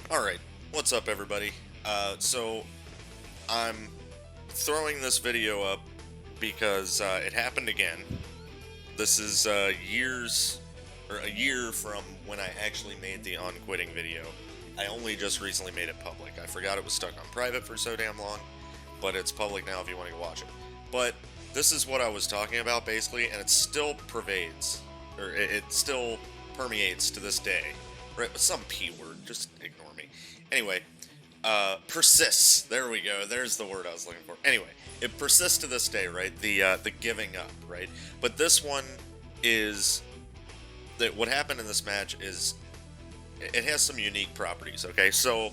Alright, what's up everybody? So I'm throwing this video up because it happened again. This is a year from when I actually made the unquitting video. I only just recently made it public. I forgot it was stuck on private for so damn long, but it's public now if you want to go watch it. But this is what I was talking about basically, and it still pervades, or it still permeates to this day. Right, some P word, just ignore me. Anyway, persists. There we go. There's the word I was looking for. Anyway, it persists to this day, right? The giving up, right? But this one is that what happened in this match is it has some unique properties. Okay, so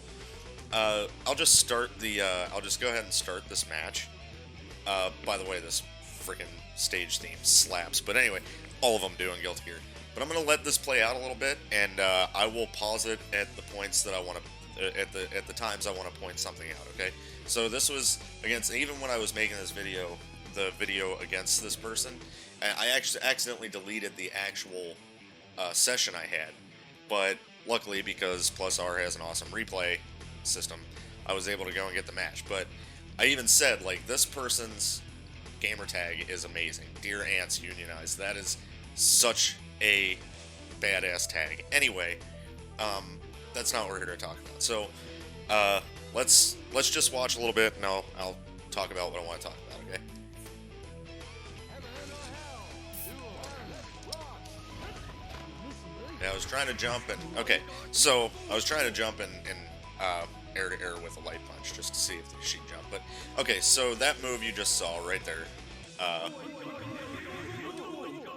I'll just I'll just go ahead and start this match. By the way, this freaking stage theme slaps. But anyway, all of them do in Guilty Gear. But I'm gonna let this play out a little bit, and I will pause it at the points that I want to. At the times I want to point something out. Okay, so this was against, even when I was making this video, the video against this person, I actually accidentally deleted the actual session I had, but luckily, because Plus R has an awesome replay system, I was able to go and get the match. But I even said, like, this person's gamer tag is amazing. Dear Ants Unionized. That is such a badass tag. Anyway, that's not what we're here to talk about. So, let's just watch a little bit, and I'll talk about what I want to talk about. Okay. Yeah, I was trying to jump and okay. So I was trying to jump and air to air with a light punch just to see if she'd jump. But okay, so that move you just saw right there, uh,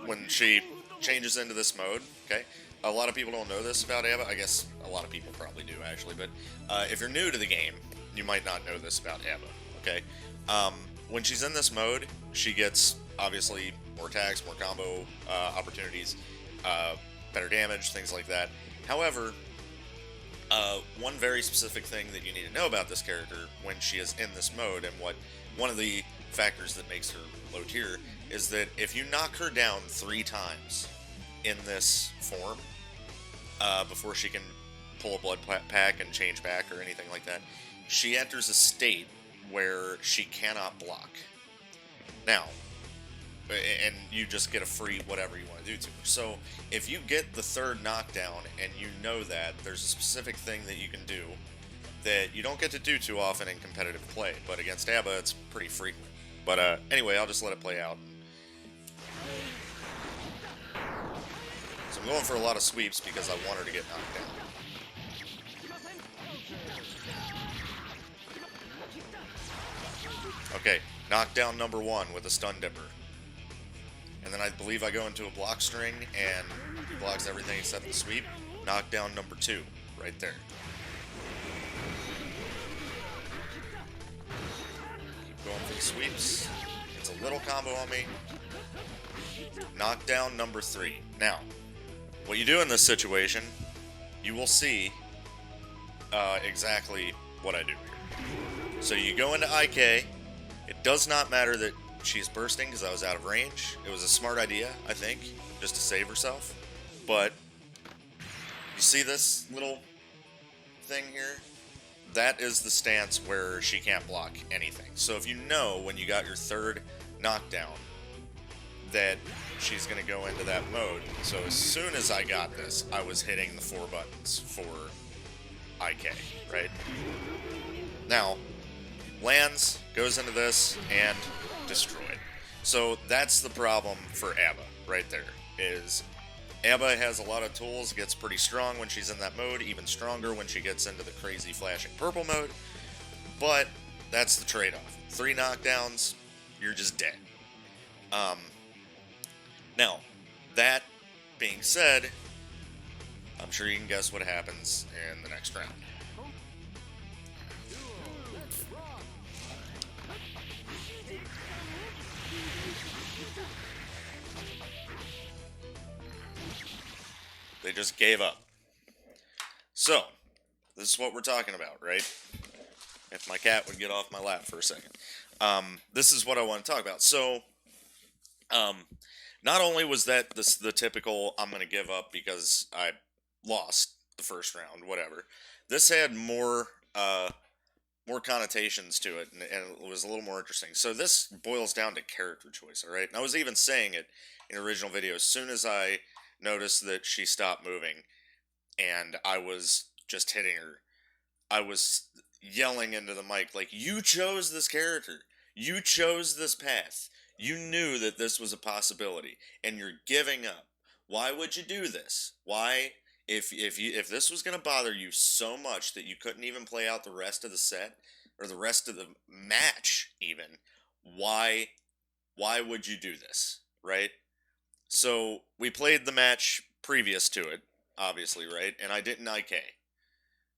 when she changes into this mode. Okay, a lot of people don't know this about Ava. I guess a lot of people probably do actually, but if you're new to the game, you might not know this about Ava. Okay, um, when she's in this mode, she gets obviously more attacks, more combo opportunities, better damage, things like that. However, one very specific thing that you need to know about this character when she is in this mode, and what one of the factors that makes her low tier, is that if you knock her down 3 times in this form before she can pull a blood pack and change back or anything like that, she enters a state where she cannot block. Now, and you just get a free whatever you want to do to her. So if you get the third knockdown and you know that, there's a specific thing that you can do that you don't get to do too often in competitive play, but against Abba it's pretty frequent. But anyway, I'll just let it play out. So I'm going for a lot of sweeps because I want her to get knocked down. Okay, knockdown number 1 with a stun dipper. And then I believe I go into a block string, and he blocks everything except the sweep. Knockdown number 2, right there. Keep going for the sweeps. It's a little combo on me. Knockdown number 3. Now, what you do in this situation, you will see exactly what I do here. So you go into IK. It does not matter that she's bursting because I was out of range. It was a smart idea, I think, just to save herself. But you see this little thing here? That is the stance where she can't block anything. So if you know when you got your third knockdown that she's going to go into that mode. So as soon as I got this, I was hitting the 4 buttons for IK, right? Now, lands, goes into this, and destroyed. So that's the problem for Abba right there, is Abba has a lot of tools, gets pretty strong when she's in that mode, even stronger when she gets into the crazy flashing purple mode, but that's the trade-off. 3 knockdowns, you're just dead. Now, that being said, I'm sure you can guess what happens in the next round. They just gave up. So, this is what we're talking about, right? If my cat would get off my lap for a second. This is what I want to talk about. So, not only was that the typical I'm going to give up because I lost the first round, whatever, This had more connotations to it, and it was a little more interesting. So this boils down to character choice, all right? And I was even saying it in the original video. As soon as I noticed that she stopped moving, and I was just hitting her, I was yelling into the mic like, "You chose this character. You chose this path. You knew that this was a possibility, and you're giving up. Why would you do this? Why, if this was going to bother you so much that you couldn't even play out the rest of the set or the rest of the match even, why why would you do this, right?" So, we played the match previous to it, obviously, right? And I didn't IK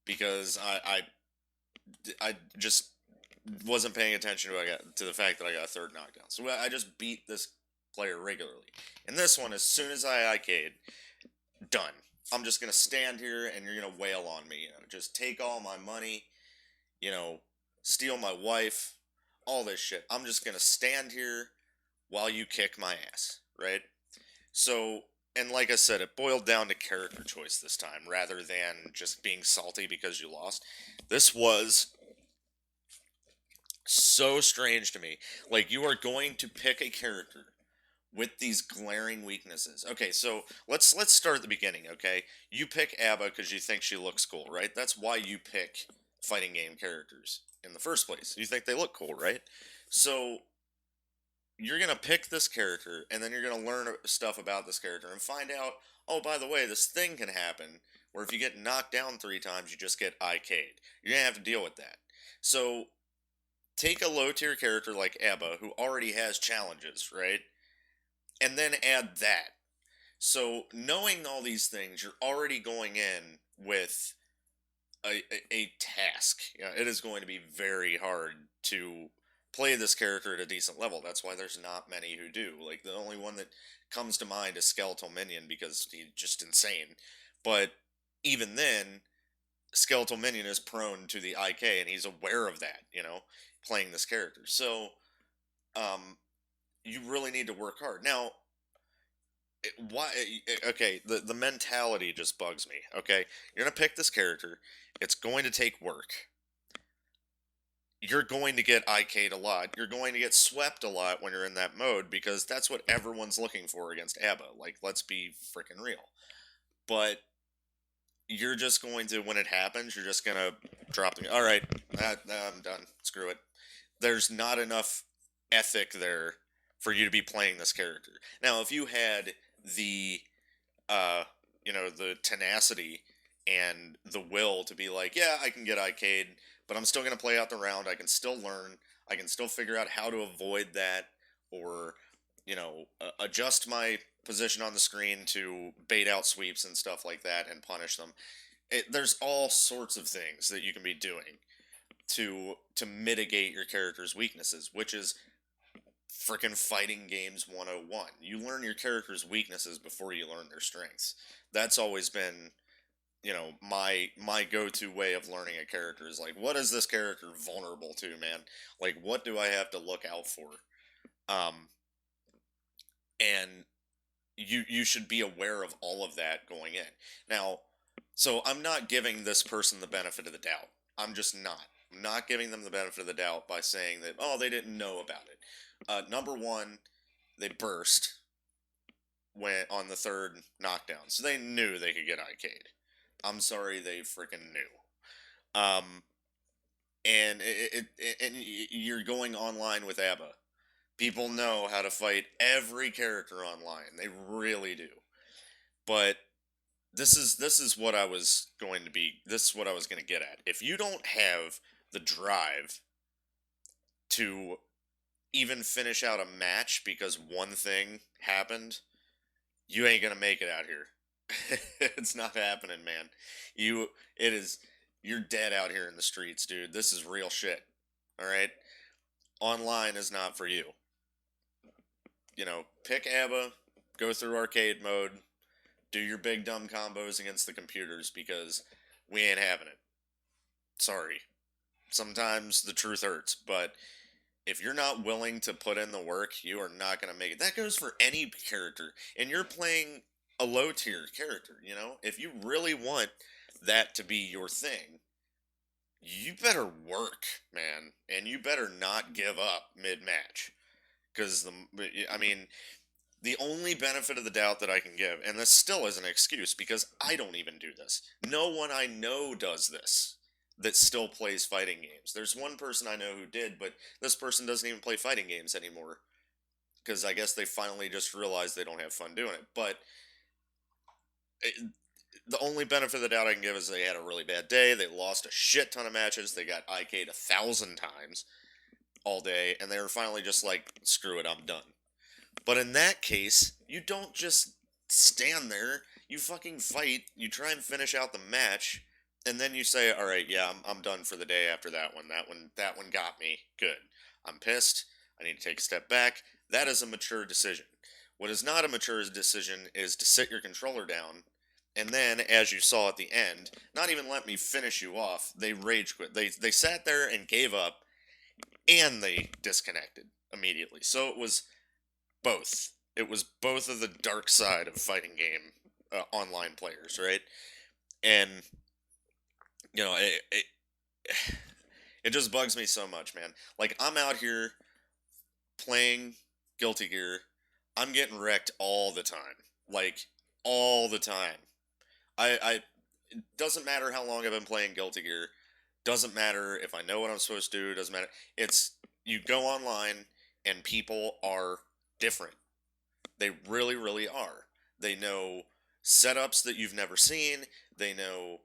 because I just wasn't paying attention to the fact that I got a third knockdown. So I just beat this player regularly. And this one, as soon as I IK'd, done. I'm just gonna stand here and you're gonna wail on me. Just take all my money. You know, steal my wife. All this shit. I'm just gonna stand here while you kick my ass, right? So, and like I said, it boiled down to character choice this time rather than just being salty because you lost. This was so strange to me. Like, you are going to pick a character with these glaring weaknesses. Okay, so let's start at the beginning, okay? You pick Abba because you think she looks cool, right? That's why you pick fighting game characters in the first place. You think they look cool, right? So you're gonna pick this character, and then you're gonna learn stuff about this character and find out, oh, by the way, this thing can happen where if you get knocked down 3 times, you just get IK'd. You're gonna have to deal with that. So take a low tier character like Abba, who already has challenges, right? And then add that. So knowing all these things, you're already going in with a task. Yeah, it is going to be very hard to play this character at a decent level. That's why there's not many who do. Like, the only one that comes to mind is Skeletal Minion because he's just insane. But even then, Skeletal Minion is prone to the IK, and he's aware of that, playing this character. So, um, you really need to work hard. Now, okay, the mentality just bugs me, okay? You're going to pick this character. It's going to take work. You're going to get IK'd a lot. You're going to get swept a lot when you're in that mode because that's what everyone's looking for against Abba. Like, let's be freaking real. But you're just going to, when it happens, you're just going to drop the, all right, I'm done. Screw it. There's not enough ethic there for you to be playing this character. Now, if you had the, the tenacity and the will to be like, yeah, I can get IK'd, but I'm still going to play out the round. I can still learn. I can still figure out how to avoid that or, adjust my position on the screen to bait out sweeps and stuff like that and punish them. There's all sorts of things that you can be doing to mitigate your character's weaknesses, which is freaking fighting games 101. You learn your character's weaknesses before you learn their strengths. That's always been my go-to way of learning a character is like, what is this character vulnerable to, man? Like, what do I have to look out for? And you should be aware of all of that going in. Now, so I'm not giving this person the benefit of the doubt. I'm just not. I'm not giving them the benefit of the doubt by saying that, oh, they didn't know about it. Number one, they burst when on the third knockdown, so they knew they could get IK'd. I'm sorry, they freaking knew. And you're going online with Abba. People know how to fight every character online. They really do. But this is what I was going to be. This is what I was going to get at. If you don't have the drive to even finish out a match because one thing happened, you ain't gonna make it out here. It's not happening, man. You're dead out here in the streets, dude. This is real shit. All right? Online is not for you. Pick Abba, go through arcade mode, do your big dumb combos against the computers because we ain't having it. Sorry. Sometimes the truth hurts, but if you're not willing to put in the work, you are not going to make it. That goes for any character. And you're playing a low tier character, If you really want that to be your thing, you better work, man, and you better not give up mid-match. Because I mean, the only benefit of the doubt that I can give, and this still is an excuse because I don't even do this. No one I know does this that still plays fighting games. There's one person I know who did, but this person doesn't even play fighting games anymore because I guess they finally just realized they don't have fun doing it. But it, the only benefit of the doubt I can give is they had a really bad day. They lost a shit ton of matches. They got IK'd 1,000 times all day, and they were finally just like, screw it, I'm done. But in that case, you don't just stand there. You fucking fight. You try and finish out the match, and then you say, "All right, yeah, I'm done for the day after that one. That one got me. Good. I'm pissed. I need to take a step back." That is a mature decision. What is not a mature decision is to sit your controller down, and then, as you saw at the end, not even let me finish you off. They rage quit. They sat there and gave up, and they disconnected immediately. So it was both. It was both of the dark side of fighting game online players, right? And it it just bugs me so much, man. Like I'm out here playing Guilty Gear, I'm getting wrecked all the time, like all the time. I it doesn't matter how long I've been playing Guilty Gear. Doesn't matter if I know what I'm supposed to do. Doesn't matter. It's you go online and people are different. They really, really are. They know setups that you've never seen. They know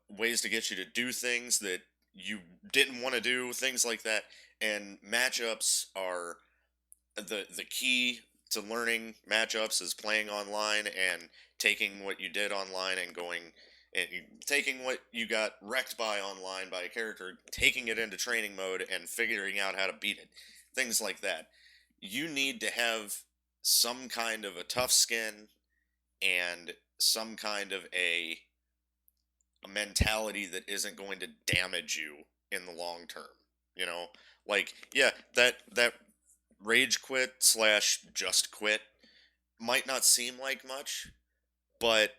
ways to get you to do things that you didn't want to do, things like that. And matchups are the key to learning matchups is playing online and taking what you did online and going and taking what you got wrecked by online by a character, taking it into training mode and figuring out how to beat it. Things like that. You need to have some kind of a tough skin and some kind of a mentality that isn't going to damage you in the long term. You know, like yeah, that rage quit slash just quit might not seem like much, but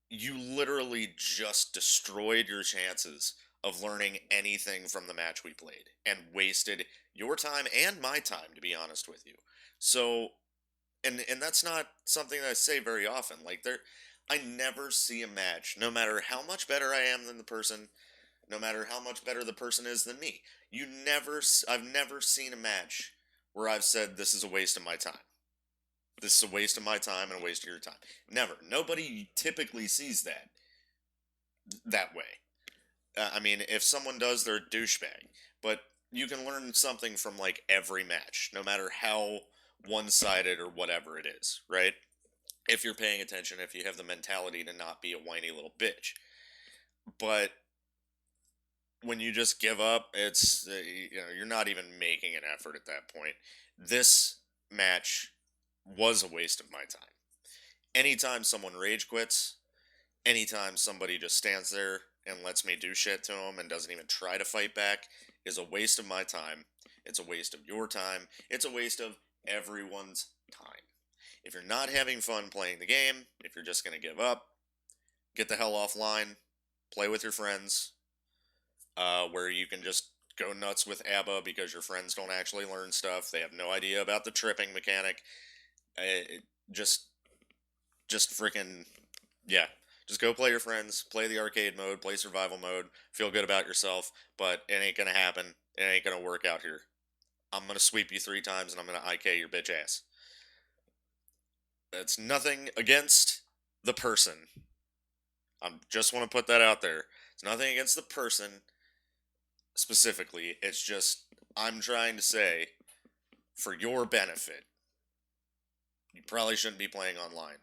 you literally just destroyed your chances of learning anything from the match we played and wasted your time and my time, to be honest with you. So and that's not something that I say very often. Like I never see a match, no matter how much better I am than the person, no matter how much better the person is than me. I've never seen a match where I've said this is a waste of my time. This is a waste of my time and a waste of your time. Never. Nobody typically sees that way. I mean, if someone does, they're a douchebag. But you can learn something from like every match, no matter how one-sided or whatever it is, right? If you're paying attention, if you have the mentality to not be a whiny little bitch. But when you just give up, it's you're not even making an effort at that point. This match was a waste of my time. Anytime someone rage quits, anytime somebody just stands there and lets me do shit to them and doesn't even try to fight back is a waste of my time. It's a waste of your time. It's a waste of everyone's time. If you're not having fun playing the game, if you're just going to give up, get the hell offline, play with your friends, where you can just go nuts with ABBA because your friends don't actually learn stuff. They have no idea about the tripping mechanic. Just freaking, yeah. Just go play your friends, play the arcade mode, play survival mode, feel good about yourself, but it ain't gonna happen. It ain't gonna work out here. I'm gonna sweep you 3 times and I'm gonna IK your bitch ass. That's nothing against the person. I just want to put that out there. It's nothing against the person specifically. It's just, I'm trying to say, for your benefit, you probably shouldn't be playing online.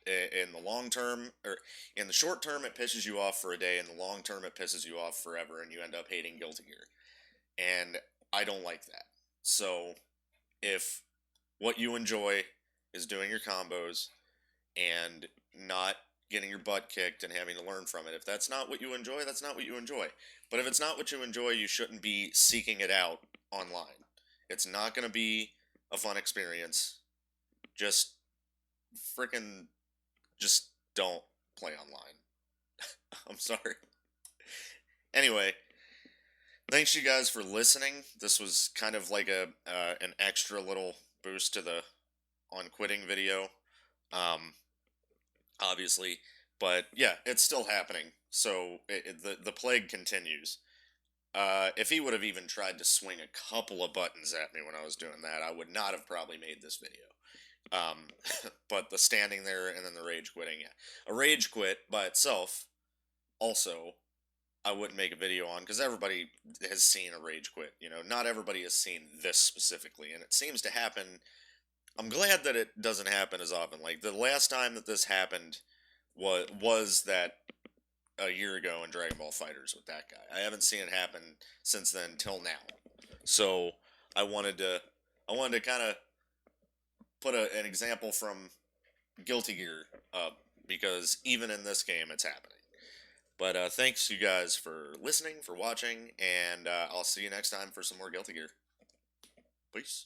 In the long term, or in the short term, it pisses you off for a day. In the long term, it pisses you off forever, and you end up hating Guilty Gear. And I don't like that. So, if what you enjoy is doing your combos and not getting your butt kicked and having to learn from it, if that's not what you enjoy, that's not what you enjoy. But if it's not what you enjoy, you shouldn't be seeking it out online. It's not going to be a fun experience. Just freaking just don't play online. I'm sorry. Anyway, thanks you guys for listening. This was kind of like a an extra little boost to the on quitting video. Um, obviously, but yeah, it's still happening. So the plague continues. If he would have even tried to swing a couple of buttons at me when I was doing that, I would not have probably made this video. Um, but the standing there and then the rage quitting, yeah. A rage quit by itself, also, I wouldn't make a video on because everybody has seen a rage quit. You know, not everybody has seen this specifically, and it seems to happen. I'm glad that it doesn't happen as often. Like the last time that this happened was that a year ago in Dragon Ball Fighters with that guy. I haven't seen it happen since then till now. So I wanted to kind of put an example from Guilty Gear up because even in this game it's happening. But thanks you guys for listening, for watching, and I'll see you next time for some more Guilty Gear. Peace.